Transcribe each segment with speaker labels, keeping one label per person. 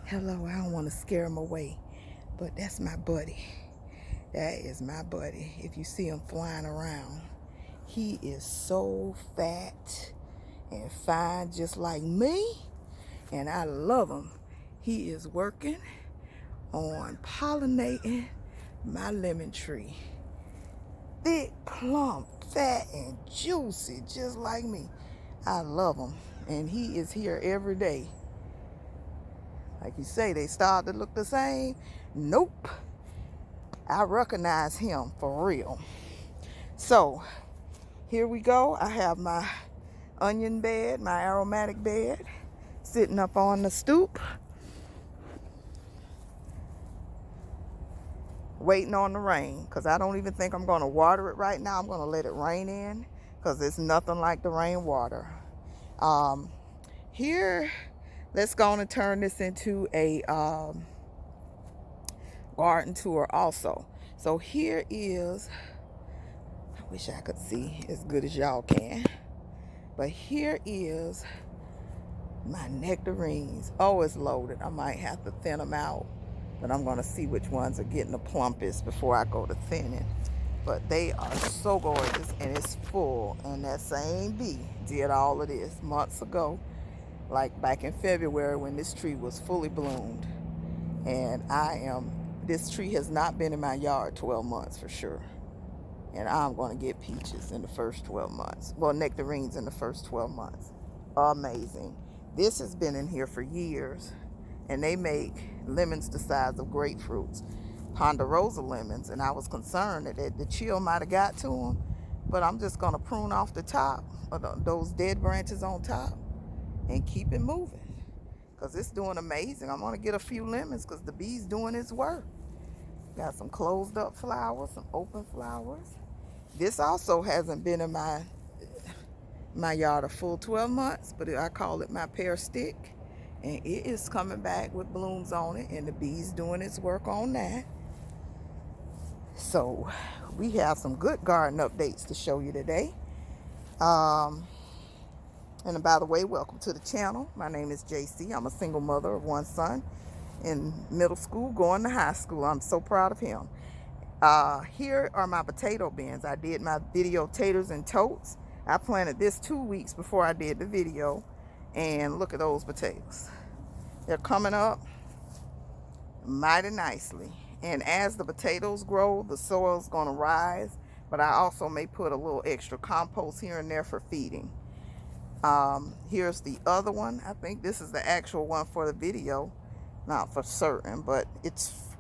Speaker 1: Hello, I don't want to scare him away, but that's my buddy. That is my buddy. If you see him flying around, he is so fat and fine just like me, and I love him. He is working on pollinating my lemon tree. Thick, plump, fat, and juicy just like me. I love him, and he is here every day. Like you say, they start to look the same. Nope. I recognize him for real. So here we go. I have my onion bed, my aromatic bed, sitting up on the stoop, waiting on the rain, because I don't even think I'm going to water it right now. I'm going to let it rain in, because it's nothing like the rainwater. Here, let's go on and turn this into a garden tour also. So here is, I wish I could see as good as y'all can, but here is my nectarines. Oh, it's loaded. I might have to thin them out, but I'm going to see which ones are getting the plumpest before I go to thinning. But they are so gorgeous, and it's full. And that same bee did all of this months ago, like back in February when this tree was fully bloomed. And this tree has not been in my yard 12 months for sure. And I'm going to get peaches in the first 12 months. Well, nectarines in the first 12 months. Amazing. This has been in here for years. And they make lemons the size of grapefruits. Ponderosa lemons. And I was concerned that the chill might have got to them. But I'm just going to prune off the top, those dead branches on top, and keep it moving. Because it's doing amazing. I'm going to get a few lemons because the bee's doing its work. Got some closed up flowers, some open flowers. This also hasn't been in my yard a full 12 months, but I call it my pear stick. And it is coming back with blooms on it, and the bee's doing its work on that. So we have some good garden updates to show you today. And by the way, welcome to the channel. My name is JC. I'm a single mother of one son in middle school, going to high school. I'm so proud of him. Here are my potato bins. I did my video taters and totes. I planted this 2 weeks before I did the video. And look at those potatoes. They're coming up mighty nicely. And as the potatoes grow, the soil's going to rise. But I also may put a little extra compost here and there for feeding. Here's the other one. I think this is the actual one for the video. Not for certain, but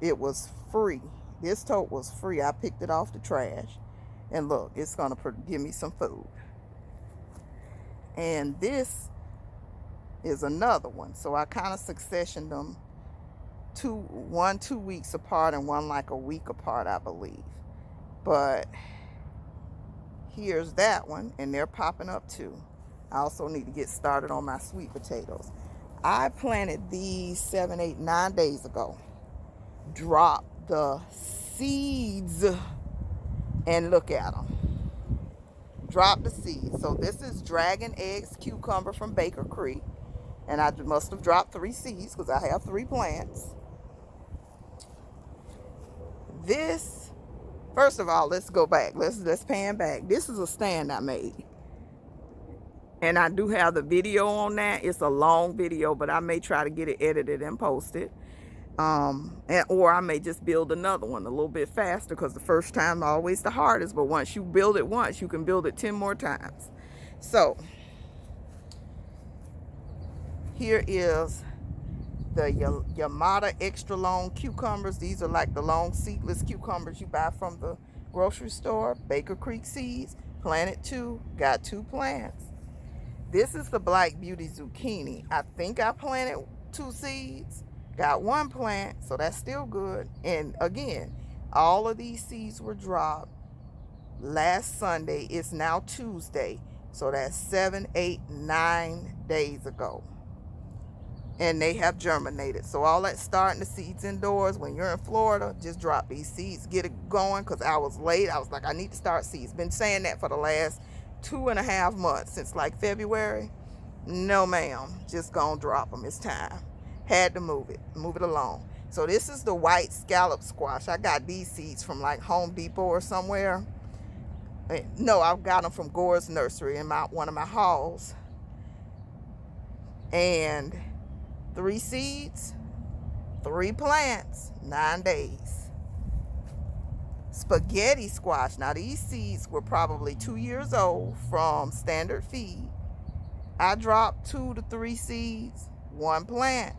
Speaker 1: it was free. This tote was free. I picked it off the trash. And look, it's going to give me some food. And this is another one. So I kind of successioned them, one 2 weeks apart and one like a week apart, I believe. But here's that one, and they're popping up too. I also need to get started on my sweet potatoes. I planted these 7, 8, 9 days ago. Dropped the seeds, and look at them. Dropped the seeds. So this is Dragon Eggs Cucumber from Baker Creek. And I must have dropped 3 seeds because I have 3 plants. This, first of all, let's go back. Let's pan back. This is a stand I made. And I do have the video on that. It's a long video, but I may try to get it edited and posted. Or I may just build another one a little bit faster, because the first time is always the hardest. But once you build it once, you can build it 10 more times. So here is the Yamada extra long cucumbers. These are like the long seedless cucumbers you buy from the grocery store. Baker Creek seeds. Planted 2. Got 2 plants. This is the Black Beauty zucchini. I think I planted 2 seeds. Got 1 plant, so that's still good. And again, all of these seeds were dropped last Sunday. It's now Tuesday. So that's 7, 8, 9 days ago. And they have germinated. So all that starting the seeds indoors, when you're in Florida, just drop these seeds. Get it going, because I was late. I was like, I need to start seeds. Been saying that for the last 2.5 months, since like February. No ma'am, just gonna drop them. It's time. Had to move it along. So this is the white scallop squash. I got these seeds from like Home Depot or somewhere. No, I got them from Gore's Nursery in one of my hauls. And 3 seeds, 3 plants, 9 days. Spaghetti squash. Now these seeds were probably 2 years old from standard feed. I dropped 2 to 3 seeds, 1 plant.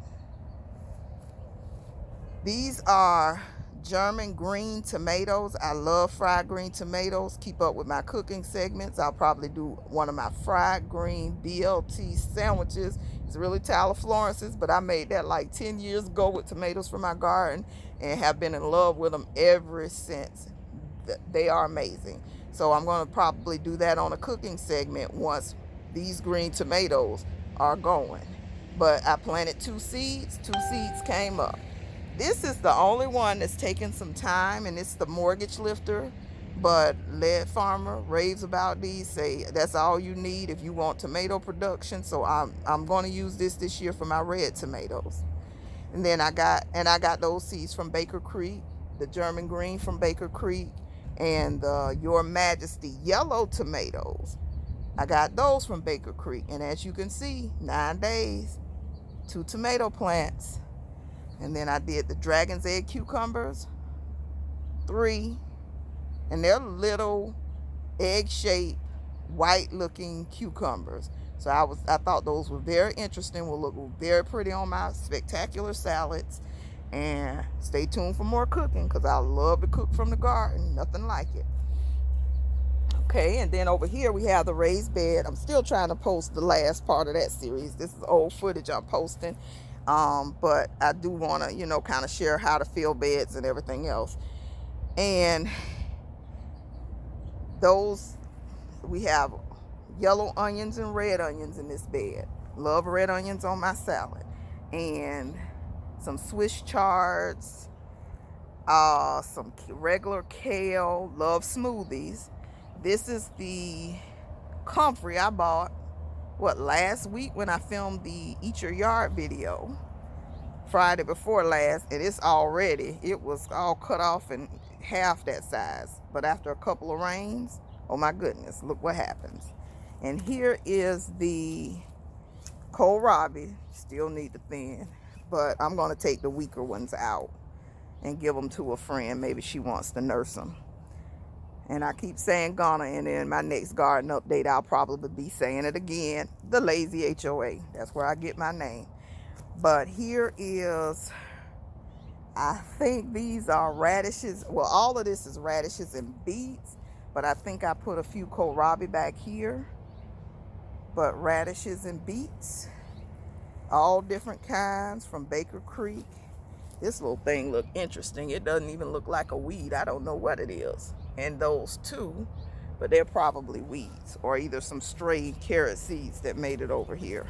Speaker 1: These are German green tomatoes. I love fried green tomatoes. Keep up with my cooking segments. I'll probably do one of my fried green BLT sandwiches. It's really Tyler Florence's, but I made that like 10 years ago with tomatoes from my garden and have been in love with them ever since. They are amazing. So I'm going to probably do that on a cooking segment once these green tomatoes are going. But I planted 2 seeds. 2 seeds came up. This is the only one that's taken some time, and it's the mortgage lifter. But Lead Farmer raves about these, say that's all you need if you want tomato production. So I'm going to use this year for my red tomatoes. And then I got those seeds from Baker Creek, the German green from Baker Creek, and the Your Majesty yellow tomatoes. I got those from Baker Creek, and as you can see, 9 days, 2 tomato plants. And then I did the dragon's egg cucumbers, 3, and they're little egg-shaped, white-looking cucumbers. So I thought those were very interesting, will look very pretty on my spectacular salads. And stay tuned for more cooking, because I love to cook from the garden, nothing like it. Okay, and then over here we have the raised bed. I'm still trying to post the last part of that series. This is old footage I'm posting. But I do want to, kind of share how to fill beds and everything else. And those, we have yellow onions and red onions in this bed. Love red onions on my salad. And some Swiss chards, some regular kale. Love smoothies. This is the comfrey I bought last week when I filmed the Eat Your Yard video, Friday before last, and it was all cut off in half that size. But after a couple of rains, oh my goodness, look what happens. And here is the kohlrabi. Still need to thin, but I'm going to take the weaker ones out and give them to a friend. Maybe she wants to nurse them. And I keep saying Ghana, and in my next garden update, I'll probably be saying it again. The Lazy HOA. That's where I get my name. But here is, I think these are radishes. Well, all of this is radishes and beets. But I think I put a few kohlrabi back here. But radishes and beets. All different kinds from Baker Creek. This little thing look interesting. It doesn't even look like a weed. I don't know what it is. And those 2, but they're probably weeds or either some stray carrot seeds that made it over here.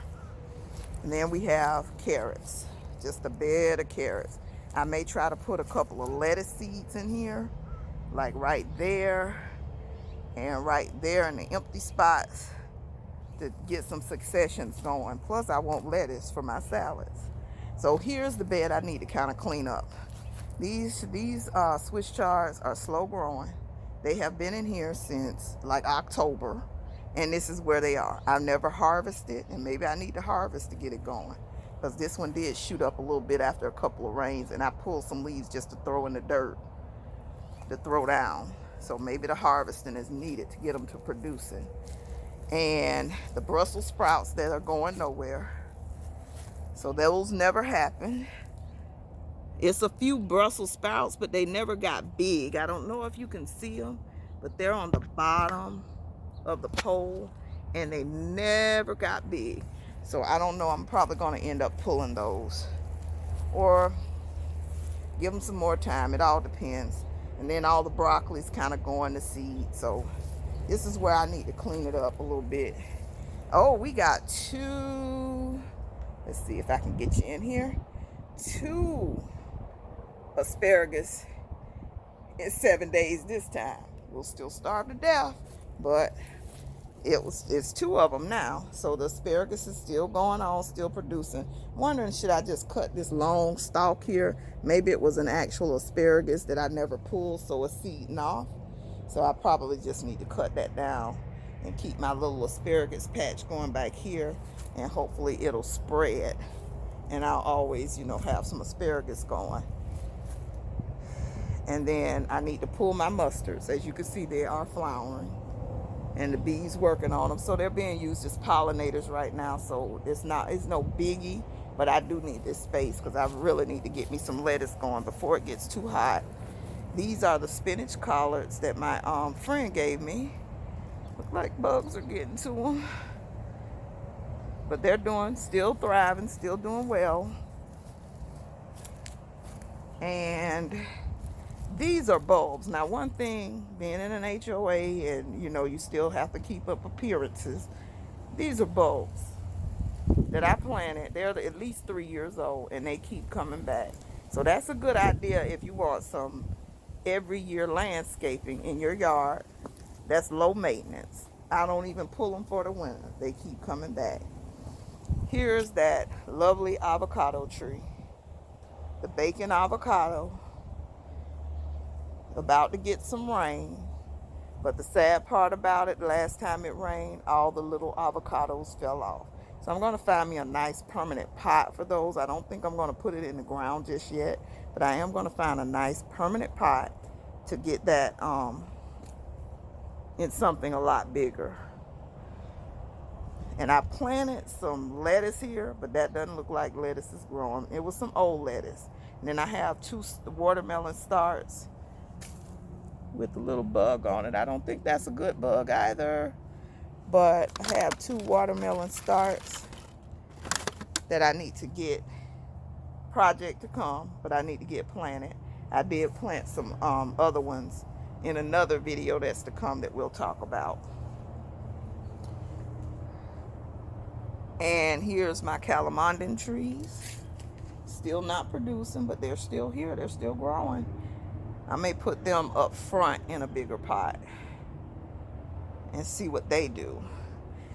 Speaker 1: And then we have carrots, just a bed of carrots. I may try to put a couple of lettuce seeds in here, like right there and right there in the empty spots to get some successions going. Plus I want lettuce for my salads. So here's the bed I need to kind of clean up. These Swiss chards are slow growing. They have been in here since like October, and this is where they are. I've never harvested, and maybe I need to harvest to get it going, because this one did shoot up a little bit after a couple of rains, and I pulled some leaves just to throw in the dirt to throw down. So maybe the harvesting is needed to get them to producing. And the Brussels sprouts that are going nowhere, so those never happened. It's a few Brussels sprouts, but they never got big. I don't know if you can see them, but they're on the bottom of the pole, and they never got big. So I don't know. I'm probably going to end up pulling those or give them some more time. It all depends. And then all the broccoli's kind of going to seed. So this is where I need to clean it up a little bit. Oh, we got 2. Let's see if I can get you in here. 2 asparagus in 7 days this time. We'll still starve to death, but It's two of them now. So the asparagus is still going on, still producing. I'm wondering, should I just cut this long stalk here? Maybe it was an actual asparagus that I never pulled, so it's seeding off. So I probably just need to cut that down and keep my little asparagus patch going back here, and hopefully it'll spread, and I'll always, you know, have some asparagus going. And then I need to pull my mustards. As you can see, they are flowering, and the bees working on them, so they're being used as pollinators right now. So it's no biggie, but I do need this space because I really need to get me some lettuce going before it gets too hot. These are the spinach collards that my friend gave me. Look like bugs are getting to them, but they're still thriving, still doing well. And these are bulbs. Now, one thing, being in an HOA, and you know, you still have to keep up appearances. These are bulbs that I planted. They're at least 3 years old, and they keep coming back. So that's a good idea if you want some every year landscaping in your yard. That's low maintenance. I don't even pull them for the winter. They keep coming back. Here's that lovely avocado tree. The bacon avocado. About to get some rain. But the sad part about it, last time it rained, all the little avocados fell off. So I'm going to find me a nice permanent pot for those. I don't think I'm going to put it in the ground just yet. But I am going to find a nice permanent pot to get that in something a lot bigger. And I planted some lettuce here, but that doesn't look like lettuce is growing. It was some old lettuce. And then I have 2 watermelon starts with a little bug on it. I don't think that's a good bug either. But I have 2 watermelon starts that I need to get, project to come, but I need to get planted. I did plant some other ones in another video that's to come that we'll talk about. And here's my calamondin trees. Still not producing, but they're still here. They're still growing. I may put them up front in a bigger pot and see what they do.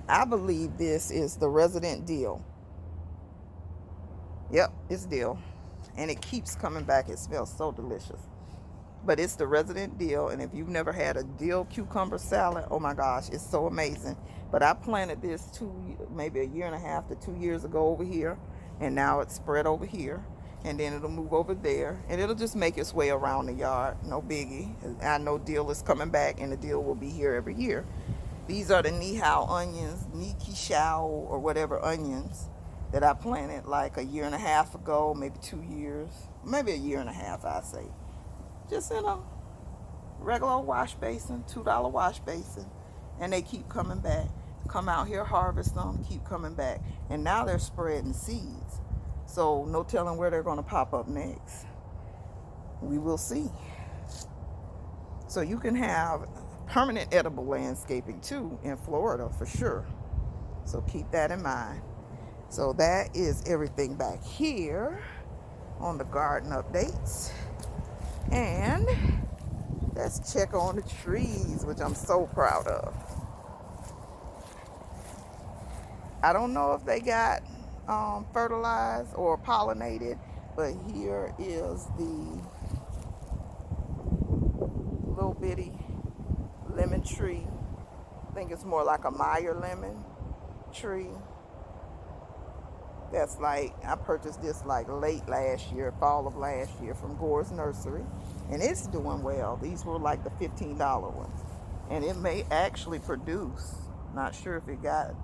Speaker 1: I believe this is the resident dill. Yep, it's dill. And it keeps coming back. It smells so delicious. But it's the resident dill, and if you've never had a dill cucumber salad, oh my gosh, it's so amazing. But I planted this maybe a year and a half to 2 years ago over here, and now it's spread over here, and then it'll move over there, and it'll just make its way around the yard. No biggie. I know dill is coming back, and the dill will be here every year. These are the Ni-Hao onions, Ni-Ki-Shao, or whatever onions that I planted like a year and a half ago, maybe 2 years, maybe a year and a half, I say. Just in a regular wash basin, $2 wash basin, and they keep coming back. Come out here, harvest them, keep coming back. And now they're spreading seeds. So no telling where they're going to pop up next. We will see. So you can have permanent edible landscaping too in Florida for sure. So keep that in mind. So that is everything back here on the garden updates. And let's check on the trees, which I'm so proud of. I don't know if they got fertilized or pollinated, but here is the little bitty lemon tree. I think it's more like a Meyer lemon tree. That's like, I purchased this like late last year, fall of last year from Gore's Nursery. And it's doing well. These were like the $15 ones. And it may actually produce. Not sure if it got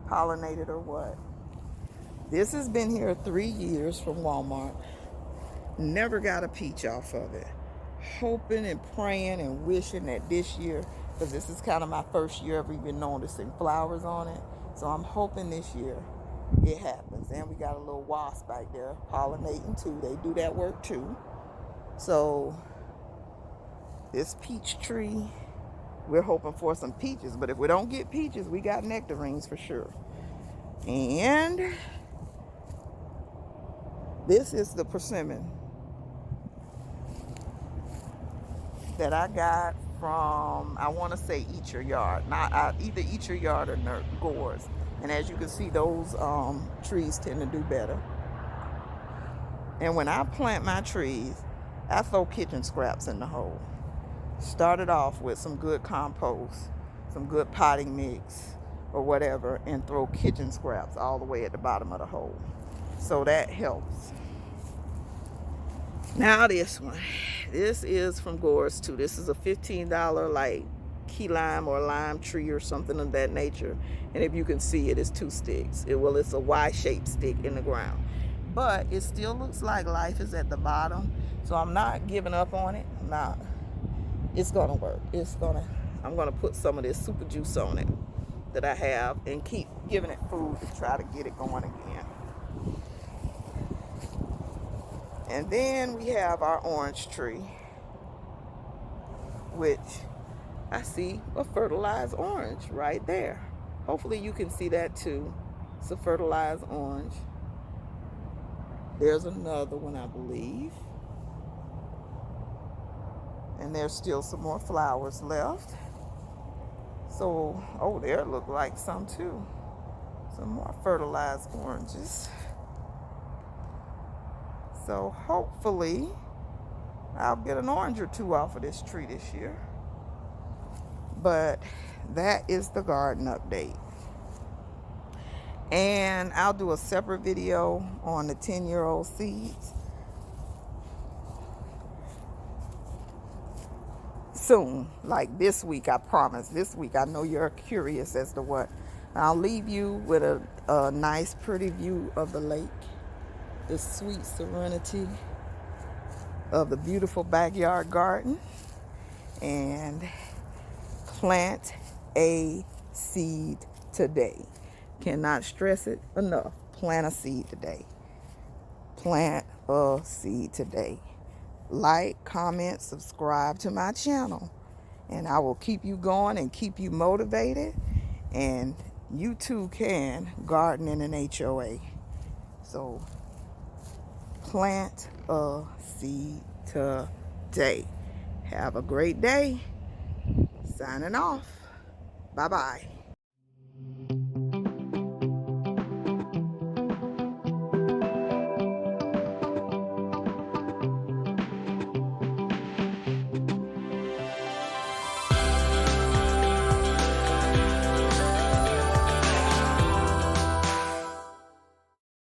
Speaker 1: pollinated or what. This has been here 3 years from Walmart. Never got a peach off of it. Hoping and praying and wishing that this year, because this is kind of my first year of even noticing flowers on it. So I'm hoping this year it happens. And we got a little wasp back there pollinating too. They do that work too. So this peach tree, we're hoping for some peaches. But if we don't get peaches, we got nectarines for sure. And this is the persimmon that I got from, I want to say Eat Your Yard. Not either Eat Your Yard or Gore's. And as you can see, those trees tend to do better. And when I plant my trees, I throw kitchen scraps in the hole. Started off with some good compost, some good potting mix or whatever, and throw kitchen scraps all the way at the bottom of the hole. So that helps. Now this one. This is from Gore's too. This is a $15 like key lime or lime tree or something of that nature. And if you can see it, it's 2 sticks. It's a Y-shaped stick in the ground. But it still looks like life is at the bottom. So I'm not giving up on it. It's gonna work. I'm gonna put some of this super juice on it that I have and keep giving it food to try to get it going again. And then we have our orange tree, which I see a fertilized orange right there. Hopefully you can see that too. It's a fertilized orange. There's another one, I believe. And there's still some more flowers left. So, oh, there look like some too. Some more fertilized oranges. So hopefully I'll get an orange or 2 off of this tree this year. But that is the garden update. And I'll do a separate video on the 10-year-old seeds soon, like this week, I promise. This week, I know you're curious as to what. I'll leave you with a nice, pretty view of the lake, the sweet serenity of the beautiful backyard garden, and plant a seed today. Cannot stress it enough. Plant a seed today. Plant a seed today. Like, comment, subscribe to my channel, and I will keep you going and keep you motivated. And you too can garden in an HOA. So plant a seed today. Have a great day. Signing off. Bye-bye.